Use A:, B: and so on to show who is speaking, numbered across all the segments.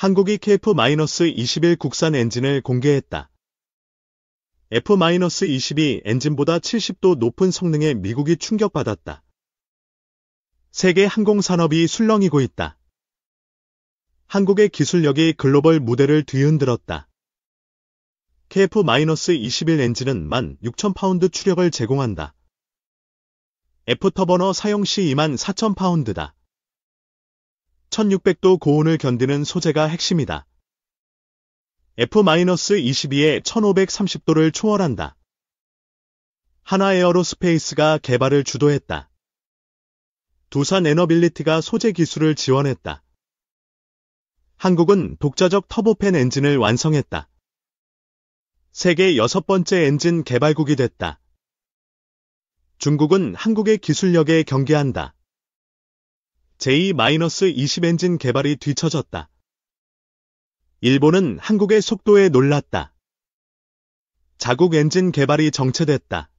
A: 한국이 KF-21 국산 엔진을 공개했다. F-22 엔진보다 70도 높은 성능에 미국이 충격받았다. 세계 항공산업이 술렁이고 있다. 한국의 기술력이 글로벌 무대를 뒤흔들었다. KF-21 엔진은 16,000파운드 추력을 제공한다. F터버너 사용 시 24,000파운드다. 1600도 고온을 견디는 소재가 핵심이다. F-22에 1530도를 초월한다. 하나에어로스페이스가 개발을 주도했다. 두산 에너빌리티가 소재 기술을 지원했다. 한국은 독자적 터보팬 엔진을 완성했다. 세계 6번째 엔진 개발국이 됐다. 중국은 한국의 기술력에 경계한다. J-20 엔진 개발이 뒤처졌다. 일본은 한국의 속도에 놀랐다. 자국 엔진 개발이 정체됐다.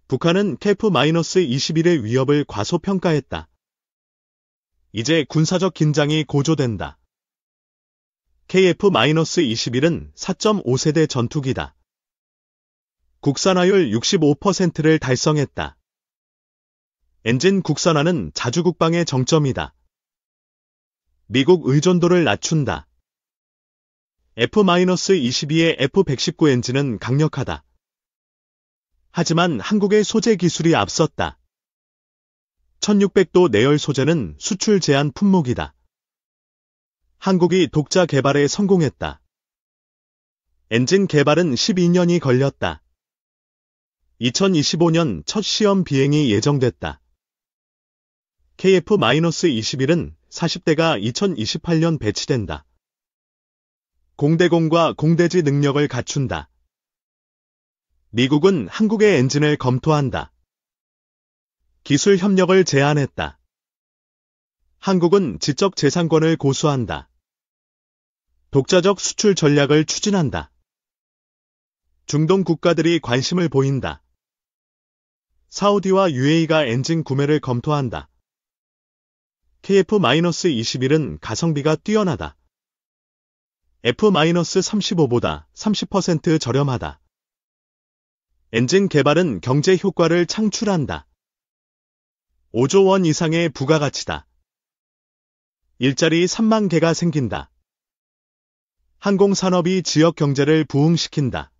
A: 북한은 KF-21의 위협을 과소평가했다. 이제 군사적 긴장이 고조된다. KF-21은 4.5세대 전투기다. 국산화율 65%를 달성했다. 엔진 국산화는 자주국방의 정점이다. 미국 의존도를 낮춘다. F-22의 F-119 엔진은 강력하다. 하지만 한국의 소재 기술이 앞섰다. 1600도 내열 소재는 수출 제한 품목이다. 한국이 독자 개발에 성공했다. 엔진 개발은 12년이 걸렸다. 2025년 첫 시험 비행이 예정됐다. KF-21은 40대가 2028년 배치된다. 공대공과 공대지 능력을 갖춘다. 미국은 한국의 엔진을 검토한다. 기술 협력을 제안했다. 한국은 지적 재산권을 고수한다. 독자적 수출 전략을 추진한다. 중동 국가들이 관심을 보인다. 사우디와 UAE가 엔진 구매를 검토한다. KF-21은 가성비가 뛰어나다. F-35보다 30% 저렴하다. 엔진 개발은 경제 효과를 창출한다. 5조 원 이상의 부가가치다. 일자리 3만 개가 생긴다. 항공산업이 지역 경제를 부흥시킨다.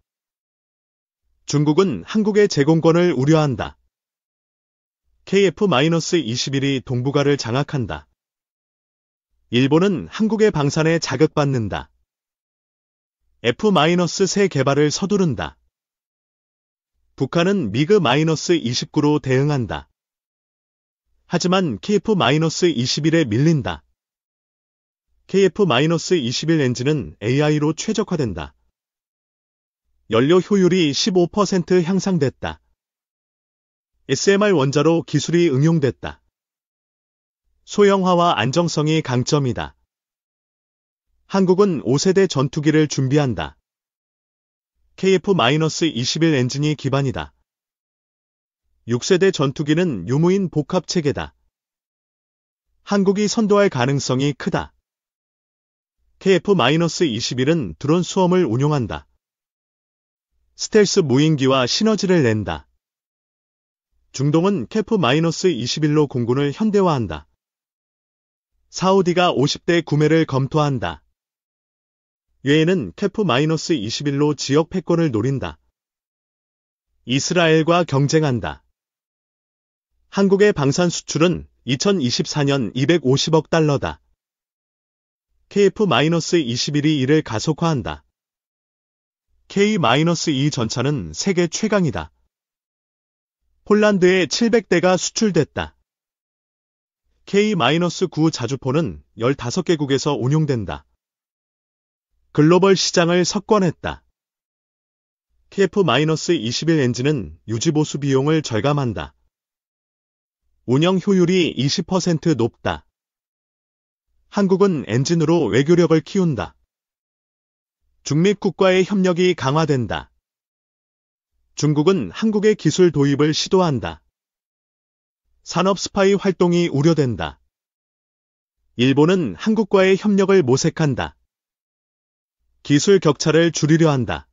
A: 중국은 한국의 제공권을 우려한다. KF-21이 동북아를 장악한다. 일본은 한국의 방산에 자극받는다. F-3 개발을 서두른다. 북한은 미그-29로 대응한다. 하지만 KF-21에 밀린다. KF-21 엔진은 AI로 최적화된다. 연료 효율이 15% 향상됐다. SMR 원자로 기술이 응용됐다. 소형화와 안정성이 강점이다. 한국은 5세대 전투기를 준비한다. KF-21 엔진이 기반이다. 6세대 전투기는 유무인 복합체계다. 한국이 선도할 가능성이 크다. KF-21은 드론 수험을 운용한다. 스텔스 무인기와 시너지를 낸다. 중동은 KF-21로 공군을 현대화한다. 사우디가 50대 구매를 검토한다. 유엔은 KF-21로 지역 패권을 노린다. 이스라엘과 경쟁한다. 한국의 방산 수출은 2024년 250억 달러다. KF-21이 이를 가속화한다. K-2 전차는 세계 최강이다. 폴란드에 700대가 수출됐다. K-9 자주포는 15개국에서 운용된다. 글로벌 시장을 석권했다. KF-21 엔진은 유지보수 비용을 절감한다. 운영 효율이 20% 높다. 한국은 엔진으로 외교력을 키운다. 중립 국가의 협력이 강화된다. 중국은 한국의 기술 도입을 시도한다. 산업 스파이 활동이 우려된다. 일본은 한국과의 협력을 모색한다. 기술 격차를 줄이려 한다.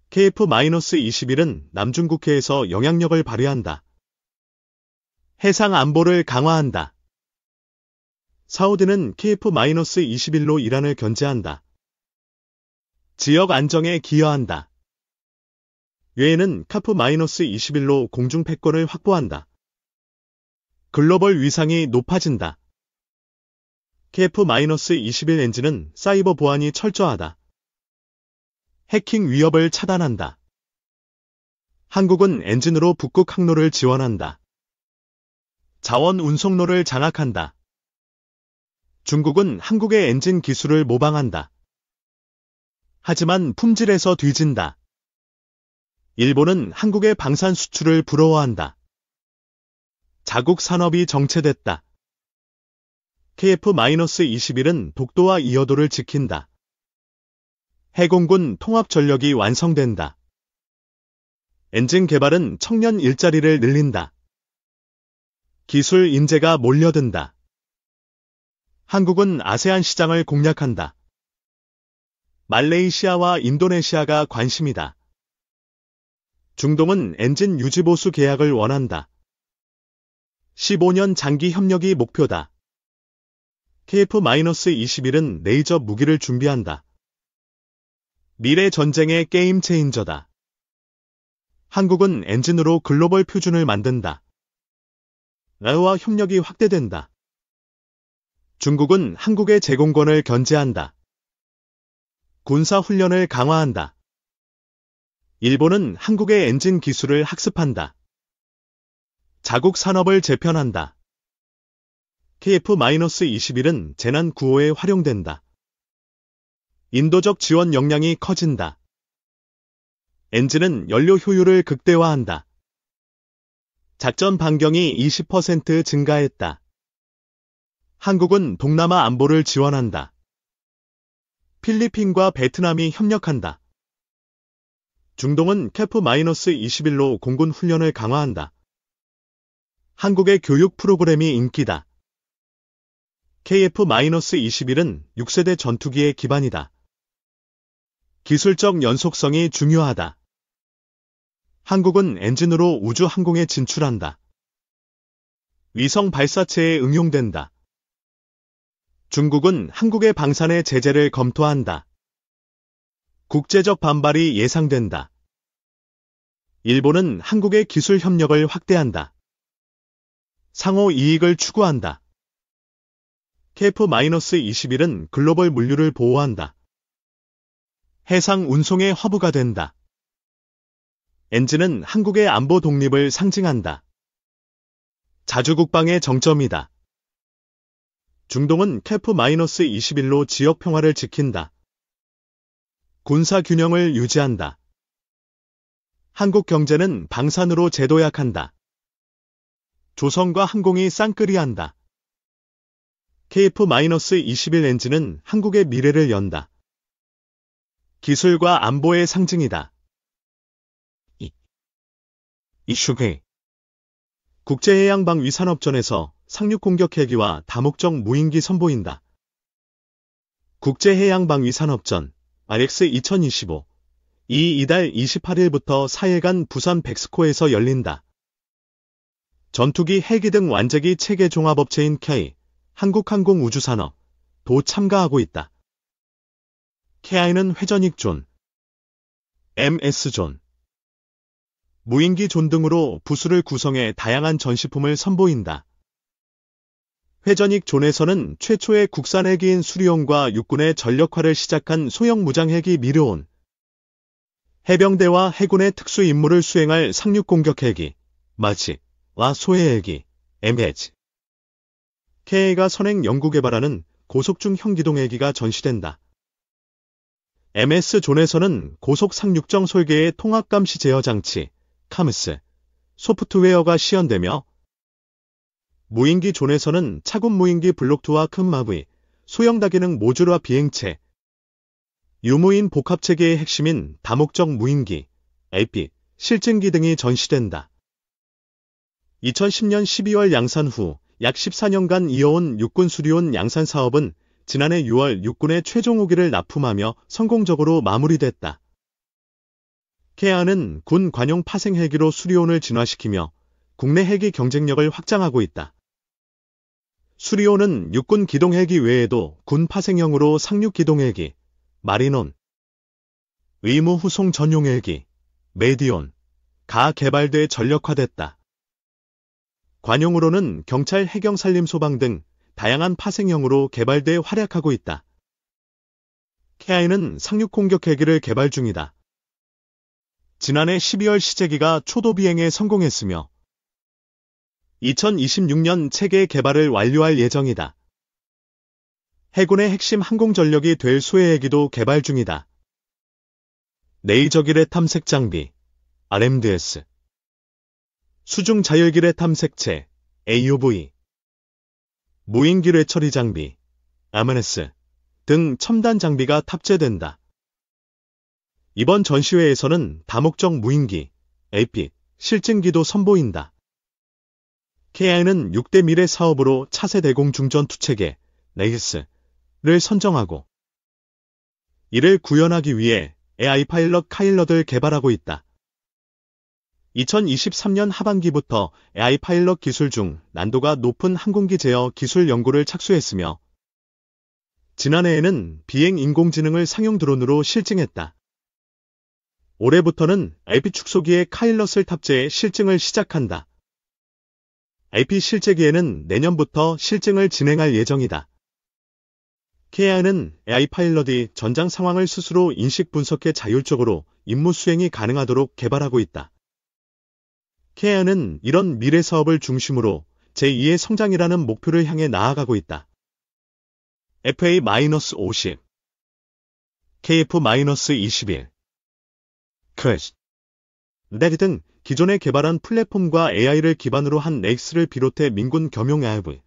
A: KF-21은 남중국해에서 영향력을 발휘한다. 해상 안보를 강화한다. 사우디는 KF-21로 이란을 견제한다. 지역 안정에 기여한다. 유엔은 KF-21로 공중 패권을 확보한다. 글로벌 위상이 높아진다. KF-21 엔진은 사이버 보안이 철저하다. 해킹 위협을 차단한다. 한국은 엔진으로 북극 항로를 지원한다. 자원 운송로를 장악한다. 중국은 한국의 엔진 기술을 모방한다. 하지만 품질에서 뒤진다. 일본은 한국의 방산 수출을 부러워한다. 자국 산업이 정체됐다. KF-21은 독도와 이어도를 지킨다. 해공군 통합 전력이 완성된다. 엔진 개발은 청년 일자리를 늘린다. 기술 인재가 몰려든다. 한국은 아세안 시장을 공략한다. 말레이시아와 인도네시아가 관심이다. 중동은 엔진 유지 보수 계약을 원한다. 15년 장기 협력이 목표다. KF-21은 레이저 무기를 준비한다. 미래 전쟁의 게임 체인저다. 한국은 엔진으로 글로벌 표준을 만든다. 라오와 협력이 확대된다. 중국은 한국의 제공권을 견제한다. 군사훈련을 강화한다. 일본은 한국의 엔진 기술을 학습한다. 자국 산업을 재편한다. KF-21은 재난 구호에 활용된다. 인도적 지원 역량이 커진다. 엔진은 연료 효율을 극대화한다. 작전 반경이 20% 증가했다. 한국은 동남아 안보를 지원한다. 필리핀과 베트남이 협력한다. 중동은 KF-21로 공군 훈련을 강화한다. 한국의 교육 프로그램이 인기다. KF-21은 6세대 전투기의 기반이다. 기술적 연속성이 중요하다. 한국은 엔진으로 우주 항공에 진출한다. 위성 발사체에 응용된다. 중국은 한국의 방산의 제재를 검토한다. 국제적 반발이 예상된다. 일본은 한국의 기술 협력을 확대한다. 상호 이익을 추구한다. KF-21은 글로벌 물류를 보호한다. 해상 운송의 허브가 된다. 엔진은 한국의 안보 독립을 상징한다. 자주국방의 정점이다. 중동은 KF-21로 지역 평화를 지킨다. 군사 균형을 유지한다. 한국 경제는 방산으로 재도약한다. 조선과 항공이 쌍끌이한다. KF-21 엔진은 한국의 미래를 연다. 기술과 안보의 상징이다. 이슈회 국제해양방위산업전에서 상륙공격 헬기와 다목적 무인기 선보인다. 국제해양방위산업전 RX 2025 이달 28일부터 4일간 부산 백스코에서 열린다. 전투기, 헬기 등 완제기 체계 종합업체인 K, 한국항공우주산업도 참가하고 있다. KI는 회전익존, MS존, 무인기존 등으로 부수를 구성해 다양한 전시품을 선보인다. 회전익존에서는 최초의 국산 헬기인 수리온과 육군의 전력화를 시작한 소형 무장헬기 미르온, 해병대와 해군의 특수 임무를 수행할 상륙공격 헬기, 마지와 소해헬기, MH. KA가 선행 연구 개발하는 고속중 형기동 헬기가 전시된다. MS존에서는 고속 상륙정 설계의 통합감시 제어 장치, 카무스, 소프트웨어가 시연되며 무인기 존에서는 차군 무인기 블록2와 큰 마브이, 소형 다기능 모듈화 비행체, 유무인 복합체계의 핵심인 다목적 무인기, AP, 실증기 등이 전시된다. 2010년 12월 양산 후 약 14년간 이어온 육군 수리온 양산 사업은 지난해 6월 육군의 최종 호기를 납품하며 성공적으로 마무리됐다. KIA는 군 관용 파생 헬기로 수리온을 진화시키며 국내 헬기 경쟁력을 확장하고 있다. 수리온은 육군 기동 헬기 외에도 군 파생형으로 상륙 기동 헬기, 마린온, 의무 후송 전용 헬기, 메디온, 가 개발돼 전력화됐다. 관용으로는 경찰, 해경, 산림, 소방 등 다양한 파생형으로 개발돼 활약하고 있다. KIA는 상륙 공격 헬기를 개발 중이다. 지난해 12월 시제기가 초도 비행에 성공했으며 2026년 체계 개발을 완료할 예정이다. 해군의 핵심 항공전력이 될 수해 헬기도 개발 중이다. 레이저기뢰 탐색 장비, RMDS, 수중 자율기뢰 탐색체, AUV, 무인기뢰 처리 장비, MNS 등 첨단 장비가 탑재된다. 이번 전시회에서는 다목적 무인기, AP, 실증기도 선보인다. KIA는 6대 미래 사업으로 차세대 공중전 투체계, 레이스를 선정하고 이를 구현하기 위해 AI 파일럿 카일럿을 개발하고 있다. 2023년 하반기부터 AI 파일럿 기술 중 난도가 높은 항공기 제어 기술 연구를 착수했으며 지난해에는 비행 인공지능을 상용 드론으로 실증했다. 올해부터는 AP 축소기에 카일럿을 탑재해 실증을 시작한다. AP 실제기에는 내년부터 실증을 진행할 예정이다. KIA는 AI 파일럿이 전장 상황을 스스로 인식 분석해 자율적으로 임무 수행이 가능하도록 개발하고 있다. KIA는 이런 미래 사업을 중심으로 제2의 성장이라는 목표를 향해 나아가고 있다. FA-50, KF-21, 크래시, 레디 등 기존에 개발한 플랫폼과 AI를 기반으로 한 렉스를 비롯해 민군 겸용 AIV,